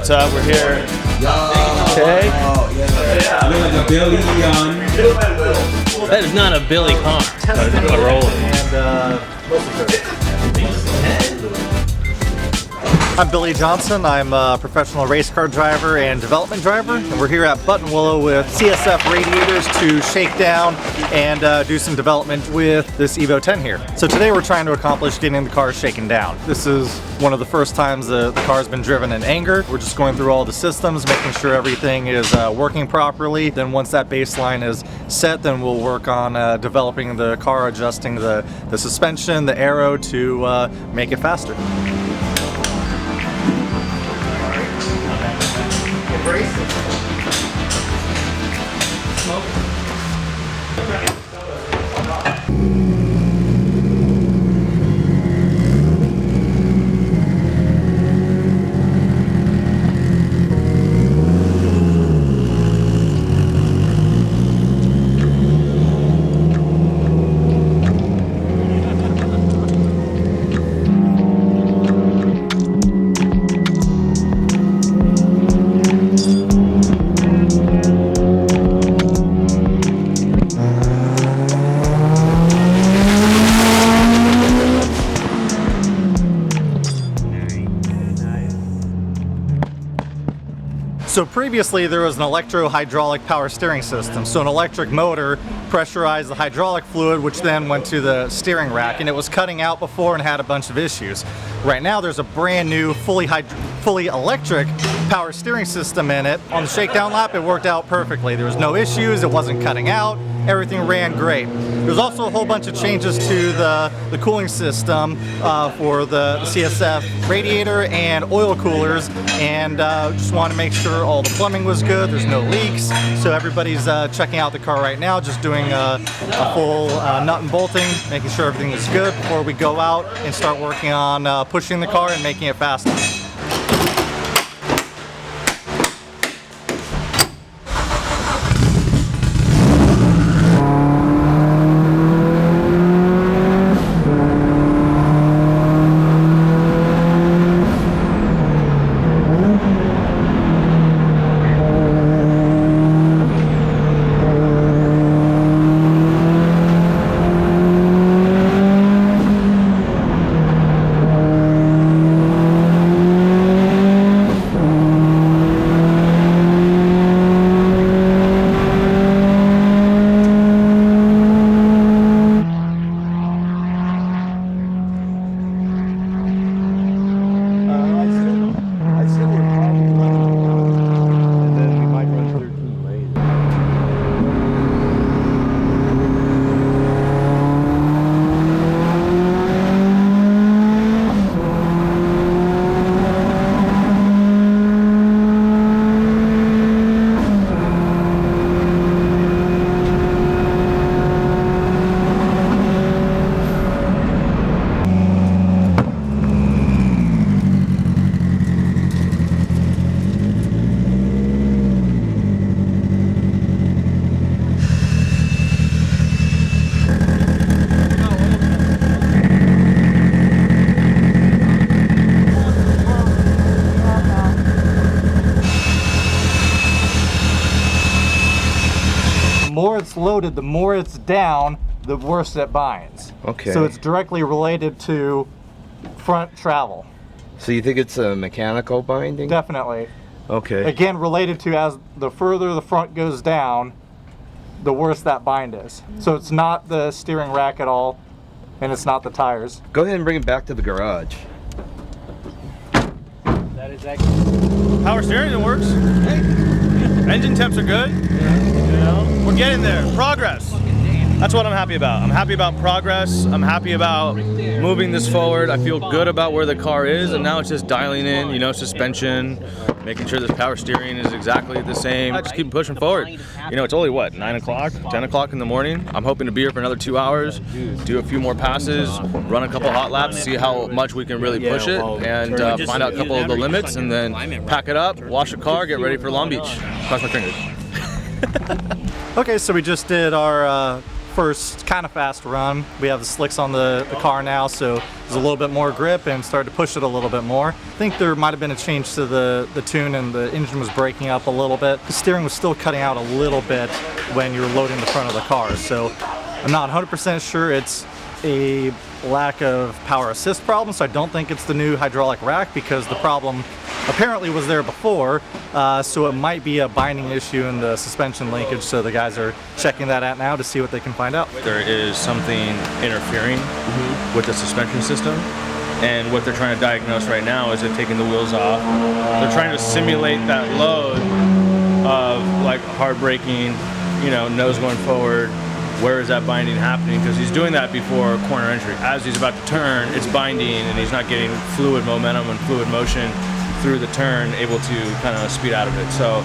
What's up? We're here. Okay. That is not a Billy car. It's a roller. I'm Billy Johnson. I'm a professional race car driver and development driver. And we're here at Buttonwillow with CSF radiators to shake down and do some development with this Evo 10 here. So today we're trying to accomplish getting the car shaken down. This is one of the first times the car's been driven in anger. We're just going through all the systems, making sure everything is working properly. Then once that baseline is set, then we'll work on developing the car, adjusting the suspension, the aero to make it faster. So previously there was an electro-hydraulic power steering system. So an electric motor pressurized the hydraulic fluid, which then went to the steering rack, and it was cutting out before and had a bunch of issues. Right now there's a brand new fully electric power steering system in it. On the shakedown lap it worked out perfectly. There was no issues, it wasn't cutting out, everything ran great. There's also a whole bunch of changes to the cooling system for the CSF radiator and oil coolers, and just want to make sure all the plumbing was good, there's no leaks. So everybody's checking out the car right now, just doing a full nut and bolting, making sure everything is good before we go out and start working on pushing the car and making it faster. The more it's loaded, the more it's down, the worse it binds. Okay. So it's directly related to front travel. So you think it's a mechanical binding? Definitely. Okay. Again, related to as the further the front goes down, the worse that bind is. So it's not the steering rack at all, and it's not the tires. Go ahead and bring it back to the garage. That is actually... Power steering, it works. Hey. Engine temps are good. We're getting there. Progress. That's what I'm happy about. I'm happy about progress. I'm happy about moving this forward. I feel good about where the car is, and now it's just dialing in, you know, suspension, making sure this power steering is exactly the same. Just keep pushing forward. You know, it's only what, 9 o'clock, 10 o'clock in the morning. I'm hoping to be here for another 2 hours, do a few more passes, run a couple hot laps, see how much we can really push it, and find out a couple of the limits, and then pack it up, wash the car, get ready for Long Beach. Cross my fingers. Okay, so we just did our first kind of fast run. We have the slicks on the car now, so there's a little bit more grip and started to push it a little bit more. I think there might have been a change to the tune, and the engine was breaking up a little bit. The steering was still cutting out a little bit when you were loading the front of the car, so I'm not 100% sure it's a lack of power assist problem, so I don't think it's the new hydraulic rack, because the problem apparently was there before, so it might be a binding issue in the suspension linkage, so the guys are checking that out now to see what they can find out. There is something interfering with the suspension system, and what they're trying to diagnose right now is they're taking the wheels off. They're trying to simulate that load of like hard braking, you know, nose going forward. Where is that binding happening? Because he's doing that before corner entry. As he's about to turn, it's binding, and he's not getting fluid momentum and fluid motion through the turn, able to kind of speed out of it. So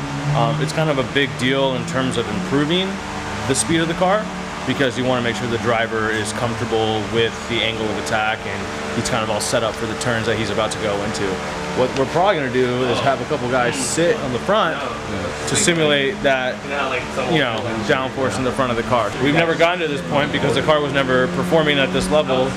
it's kind of a big deal in terms of improving the speed of the car, because you want to make sure the driver is comfortable with the angle of attack and he's kind of all set up for the turns that he's about to go into. What we're probably going to do is have a couple guys sit on the front to simulate that, you know, downforce in the front of the car. We've never gotten to this point because the car was never performing at this level,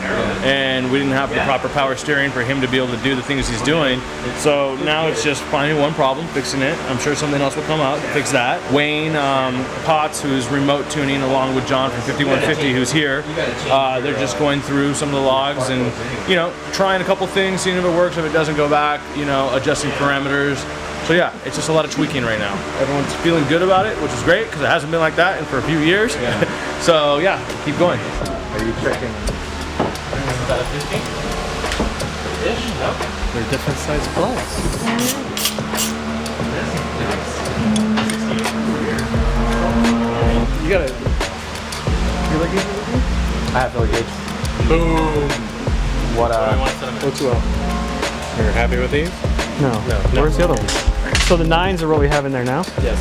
and we didn't have the proper power steering for him to be able to do the things he's doing. So now it's just finding one problem, fixing it. I'm sure something else will come out to fix that. Wayne Potts, who's remote tuning, along with John from 5150, who's here, they're just going through some of the logs and, you know, trying a couple things, seeing if it works. If it doesn't, go back, you know, adjusting parameters. So yeah, it's just a lot of tweaking right now. Everyone's feeling good about it, which is great, because it hasn't been like that for a few years. Yeah. So yeah, keep going. Are you checking? About a 15-ish? No. They're different size plugs. You got it. You like it? I have no gauge. Boom. What O2O. You're happy with these? No. Where's the other one? So the 9s are what we have in there now? Yes.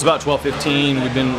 about 12:15. We've been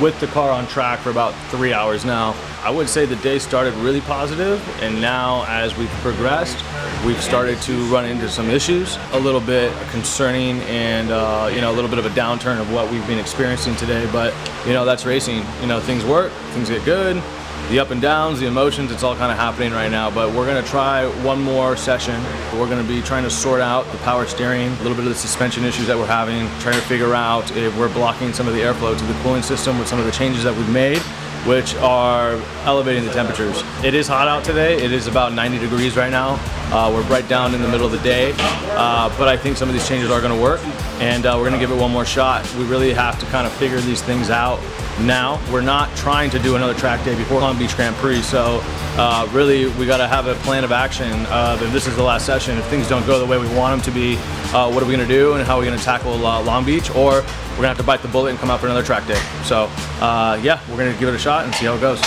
with the car on track for about 3 hours now. I would say the day started really positive, and now as we've progressed, we've started to run into some issues, a little bit concerning, and you know, a little bit of a downturn of what we've been experiencing today. But you know, that's racing. You know, things work, things get good. The up and downs, the emotions, it's all kind of happening right now, but we're gonna try one more session. We're gonna be trying to sort out the power steering, a little bit of the suspension issues that we're having, trying to figure out if we're blocking some of the airflow to the cooling system with some of the changes that we've made, which are elevating the temperatures. It is hot out today. It is about 90 degrees right now. We're right down in the middle of the day, but I think some of these changes are gonna work, and we're gonna give it one more shot. We really have to kind of figure these things out now. We're not trying to do another track day before Long Beach Grand Prix, so really we got to have a plan of action if this is the last session. If things don't go the way we want them to be, what are we going to do and how are we going to tackle Long Beach, or we're going to have to bite the bullet and come out for another track day. So yeah, we're going to give it a shot and see how it goes.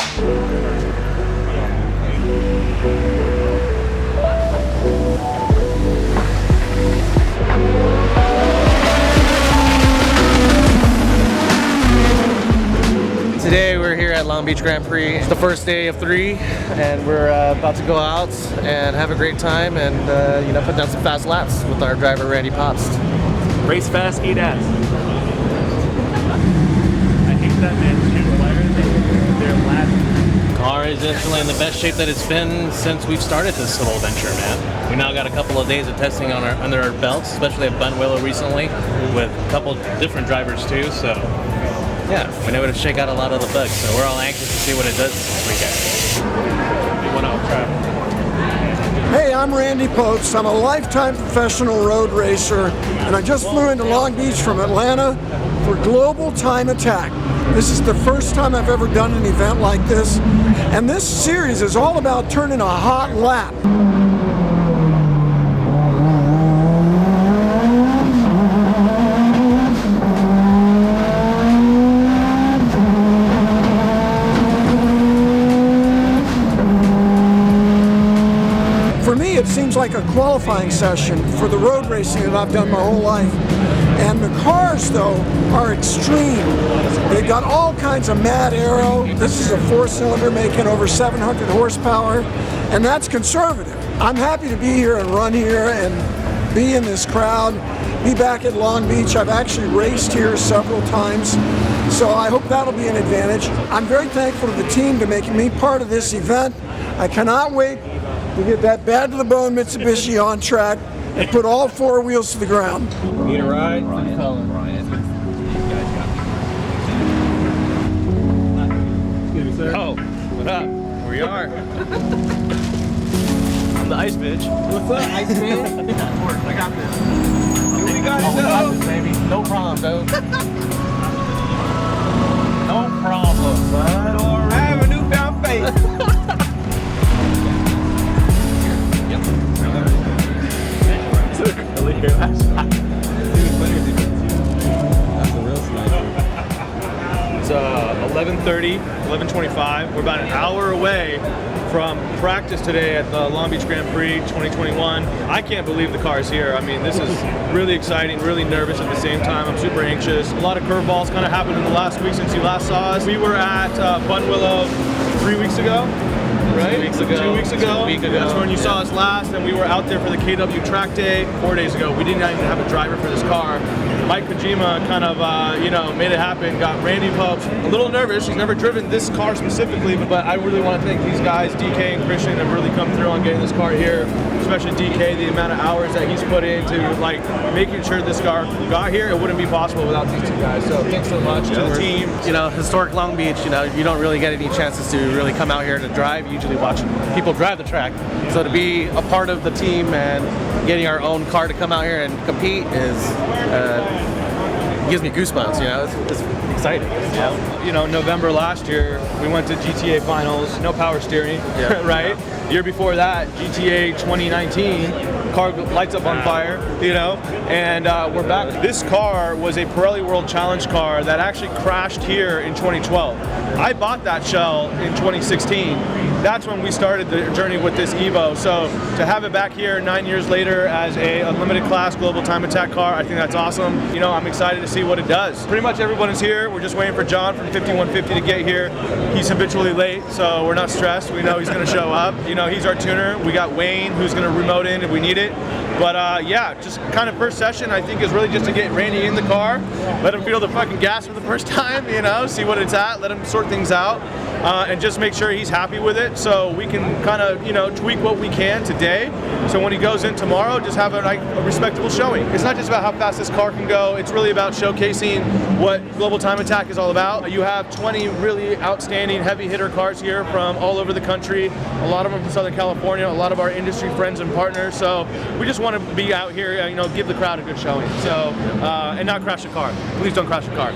Long Beach Grand Prix. It's the first day of 3, and we're about to go out and have a great time and put down some fast laps with our driver Randy Pobst. Race fast, eat ass. I hate that man's new players. They're laughing. Car is definitely in the best shape that it's been since we've started this little venture, man. We now got a couple of days of testing under our belts, especially at Buttonwillow recently, with a couple different drivers too. So yeah, been able to shake out a lot of the bugs. So we're all anxious to see what it does this weekend. Anyone else try? Hey, I'm Randy Pobst. I'm a lifetime professional road racer, and I just flew into Long Beach from Atlanta for Global Time Attack. This is the first time I've ever done an event like this, and this series is all about turning a hot lap. For me, it seems like a qualifying session for the road racing that I've done my whole life. And the cars, though, are extreme. They've got all kinds of mad aero. This is a 4-cylinder making over 700 horsepower, and that's conservative. I'm happy to be here and run here and be in this crowd, be back at Long Beach. I've actually raced here several times, so I hope that'll be an advantage. I'm very thankful to the team to making me part of this event. I cannot wait to get that bad to the bone Mitsubishi on track and put all 4 wheels to the ground. Need a ride? Oh, what up? Here we are. I'm the ice bitch. What's up, Ice Man? I got this. We got it, baby. No problem, dude. No problem, bud. I have a newfound faith. It's 11:30, 11:25. We're about an hour away from practice today at the Long Beach Grand Prix 2021. I can't believe the car's here. I mean, this is really exciting, really nervous at the same time. I'm super anxious. A lot of curveballs kind of happened in the last week since you last saw us. We were at Buttonwillow 3 weeks ago. Right? 2 weeks ago. 2 weeks ago. 2 weeks ago. That's when you saw us last, and we were out there for the KW track day 4 days ago. We didn't even have a driver for this car. Mike Kojima kind of, made it happen. Got Randy Pobst a little nervous. He's never driven this car specifically, but I really want to thank these guys, DK and Christian, have really come through on getting this car here. Especially DK, the amount of hours that he's put into making sure this car got here. It wouldn't be possible without these two guys. So thanks so much to the team. Historic Long Beach, you don't really get any chances to really come out here to drive. You usually watch people drive the track. So to be a part of the team and getting our own car to come out here and compete gives me goosebumps, it's exciting. Yeah. November last year, we went to GTA finals, no power steering, right? Year before that, GTA 2019, car lights up on fire, and we're back. This car was a Pirelli World Challenge car that actually crashed here in 2012. I bought that shell in 2016. That's when we started the journey with this Evo. So to have it back here 9 years later as a unlimited class global time attack car, I think that's awesome. I'm excited to see what it does. Pretty much everyone is here. We're just waiting for John from 5150 to get here. He's habitually late, so we're not stressed. We know he's going to show up. He's our tuner. We got Wayne, who's going to remote in if we need it. But just kind of first session, I think, is really just to get Randy in the car, let him feel the fucking gas for the first time, see what it's at, let him sort things out, and just make sure he's happy with it so we can kind of, tweak what we can today. So when he goes in tomorrow, just have a respectable showing. It's not just about how fast this car can go, it's really about showcasing what Global Time Attack is all about. You have 20 really outstanding heavy hitter cars here from all over the country, a lot of them from Southern California, a lot of our industry friends and partners. So we just want to be out here, give the crowd a good showing. So, and not crash a car. Please don't crash a car.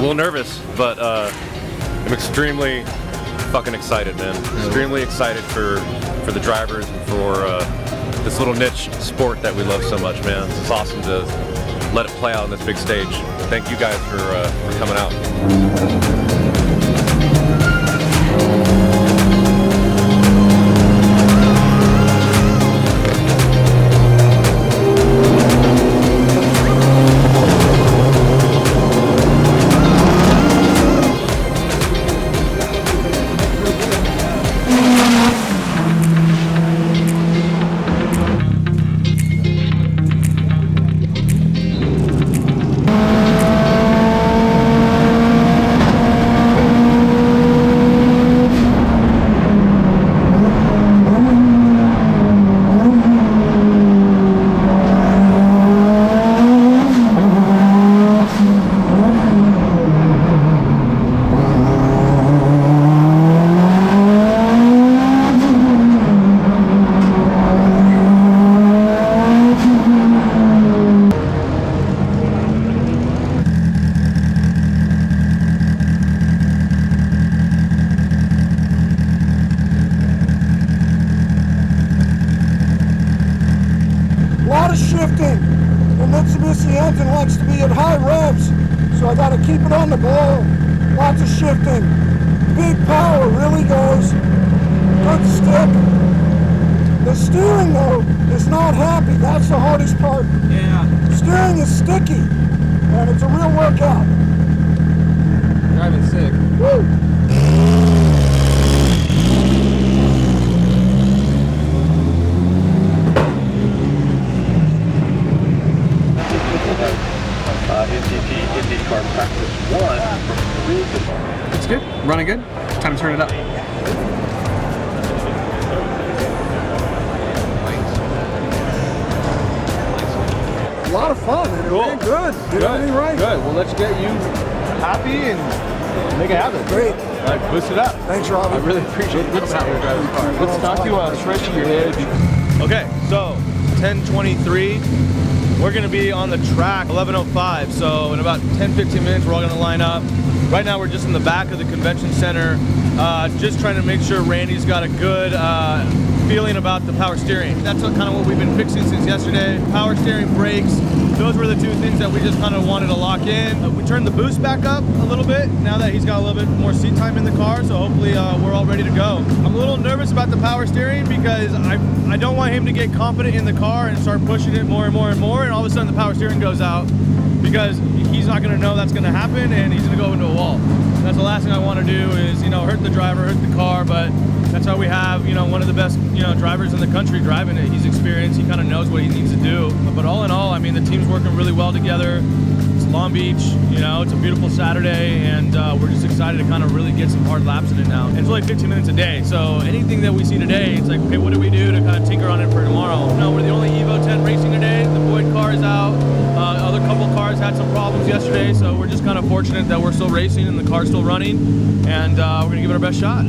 little nervous, but I'm extremely fucking excited, man. Extremely excited for the drivers and for this little niche sport that we love so much, man. It's awesome to let it play out on this big stage. Thank you guys for coming out. The engine likes to be at high revs, so I got to keep it on the blow. Lots of shifting. Big power really goes. Good stick. The steering, though, is not happy. That's the hardest part. Yeah. Steering is sticky, and it's a real workout. Driving sick. Woo! IndyCar practice 1 from 3 to... It's good. Running good. Time to turn it up. A lot of fun. And Cool. it ran good. Did everything right. Good. Well, let's get you happy and make it happen. Great. Like, boost it up. Thanks, Robbie. I really appreciate it. Coming out here driving the car. Let's talk to stretching your head. Okay, so 10:23. We're going to be on the track 11:05. So in about 10-15 minutes, we're all going to line up. Right now, we're just in the back of the convention center, just trying to make sure Randy's got a good feeling about the power steering. That's kind of what we've been fixing since yesterday. Power steering, brakes. Those were the two things that we just kind of wanted to lock in. We turned the boost back up a little bit now that he's got a little bit more seat time in the car, so hopefully we're all ready to go. I'm a little nervous about the power steering because I don't want him to get confident in the car and start pushing it more and more and more, and all of a sudden the power steering goes out because he's not going to know that's going to happen and he's going to go into a wall. And that's the last thing I want to do is, you know, hurt the driver, hurt the car, but that's how we have, you know, one of the best, you know, drivers in the country driving it. He's experienced, he kind of knows what he needs to do. But all in all, I mean, the team's working really well together. It's Long Beach, you know, it's a beautiful Saturday, and we're just excited to kind of really get some hard laps in it now. And it's only 15 minutes a day, so anything that we see today, it's like, okay, what do we do to kind of tinker on it for tomorrow? No, we're the only Evo 10 racing today. The Boyd car is out. Other couple cars had some problems yesterday, so we're just kind of fortunate that we're still racing and the car's still running, and we're gonna give it our best shot.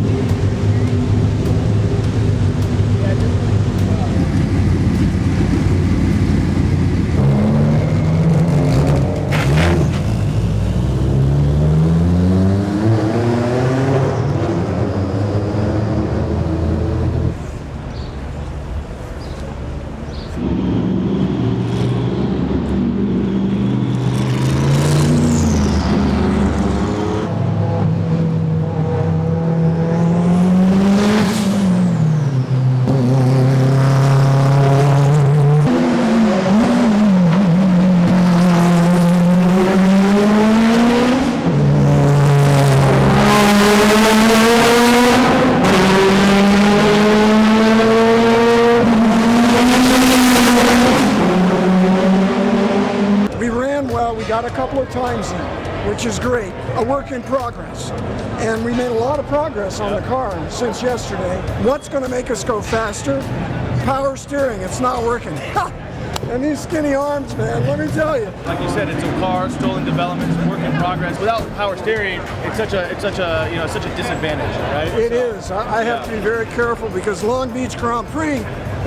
Got a couple of times in, which is great. A work in progress. And we made a lot of progress on the car since yesterday. What's going to make us go faster? Power steering. It's not working. And these skinny arms, man, let me tell you. Like you said, it's a car still in development, it's a work in progress. Without power steering, it's such a disadvantage, right? It is. I have to be very careful because Long Beach Grand Prix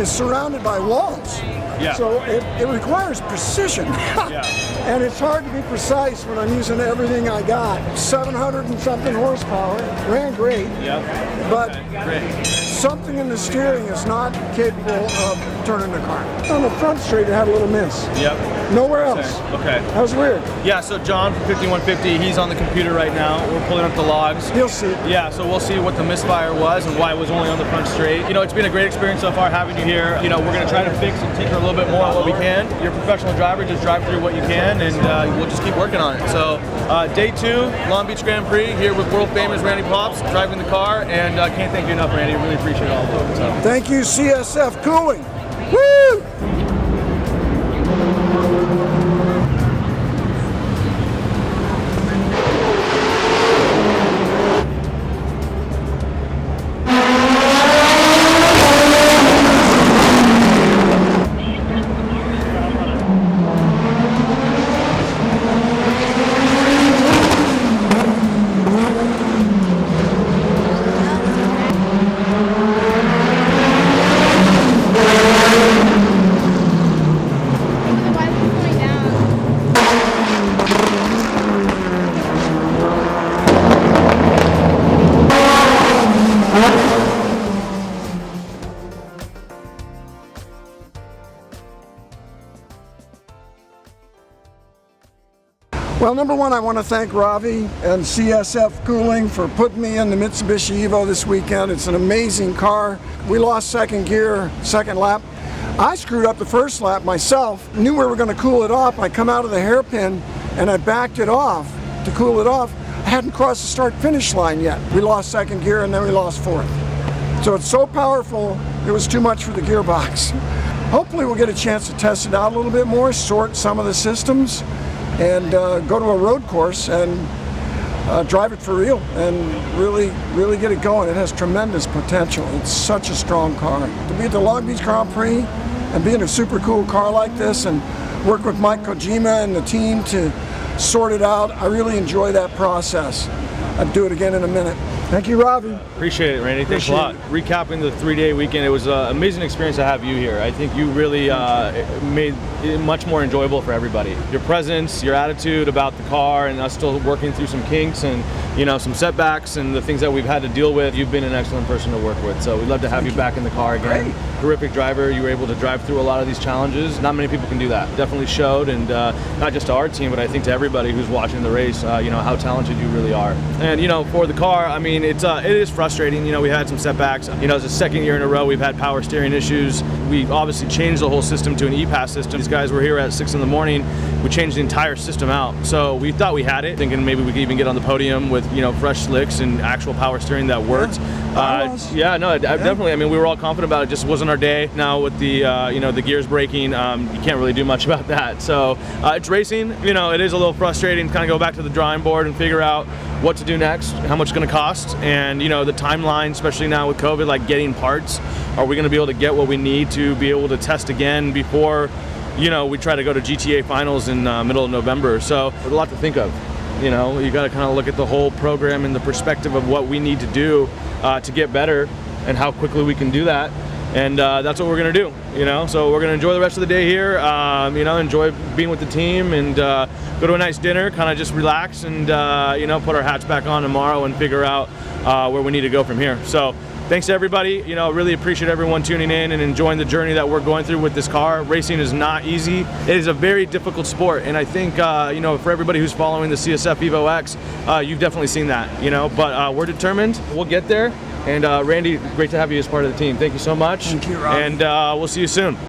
is surrounded by walls. Yeah. So it requires precision. Yeah. And it's hard to be precise when I'm using everything I got. 700 and something horsepower, ran great. Yeah. But Great. something in the steering is not capable of turning the car. On the front straight, it had a little miss. Yep. Nowhere else. Okay. That was weird. Yeah, so John from 5150, he's on the computer right now. We're pulling up the logs. You'll see. Yeah, so we'll see what the misfire was and why it was only on the front straight. You know, it's been a great experience so far having you here. You know, we're going to try to fix and tinker a little bit more on what we can. You're a professional driver, just drive through what you can, and we'll just keep working on it. So, day 2, Long Beach Grand Prix, here with world famous Randy Pobst, driving the car, and can't thank you enough, Randy. Really appreciate all of it. So. Thank you, CSF Cooling. Woo! Well, number one, I want to thank Ravi and CSF Cooling for putting me in the Mitsubishi Evo this weekend. It's an amazing car. We lost second gear, second lap. I screwed up the first lap myself, knew we were going to cool it off. I come out of the hairpin and I backed it off to cool it off. I hadn't crossed the start-finish line yet. We lost second gear and then we lost fourth. So it's so powerful, it was too much for the gearbox. Hopefully we'll get a chance to test it out a little bit more, sort some of the systems, and go to a road course and drive it for real and really get it going. It has tremendous potential. It's such a strong car. To be at the Long Beach Grand Prix and be in a super cool car like this and work with Mike Kojima and the team to sort it out, I really enjoy that process. I'd do it again in a minute. Thank you, Ravi. Appreciate it, Randy. Thanks a lot. Recapping the 3-day weekend, it was an amazing experience to have you here. I think you really made it much more enjoyable for everybody. Your presence, your attitude about the car, and us still working through some kinks and some setbacks and the things that we've had to deal with. You've been an excellent person to work with. So we'd love to have you back in the car again. Great. Terrific driver. You were able to drive through a lot of these challenges. Not many people can do that. Definitely showed, and not just to our team, but I think to everybody who's watching the race, how talented you really are. And for the car, I mean, it is frustrating. We had some setbacks. It's the second year in a row we've had power steering issues. We obviously changed the whole system to an e-pass system. These guys were here at 6 in the morning. We changed the entire system out. So we thought we had it, thinking maybe we could even get on the podium with fresh slicks and actual power steering that worked. Definitely. I mean, we were all confident about it. Just wasn't our day. Now with the the gears breaking, you can't really do much about that. So it's racing. It is a little frustrating to kind of go back to the drawing board and figure out what to do next, how much it's going to cost, and the timeline, especially now with COVID, like getting parts. Are we going to be able to get what we need to be able to test again before we try to go to GTA finals in middle of November? So there's a lot to think of. You got to kind of look at the whole program in the perspective of what we need to do to get better and how quickly we can do that. And that's what we're going to do, So we're going to enjoy the rest of the day here, enjoy being with the team and go to a nice dinner, kind of just relax and, put our hats back on tomorrow and figure out where we need to go from here. So thanks to everybody. Really appreciate everyone tuning in and enjoying the journey that we're going through with this car. Racing is not easy. It is a very difficult sport. And I think, for everybody who's following the CSF Evo X, you've definitely seen that, but we're determined. We'll get there. And Randy, great to have you as part of the team. Thank you so much. Thank you, Rob. And we'll see you soon.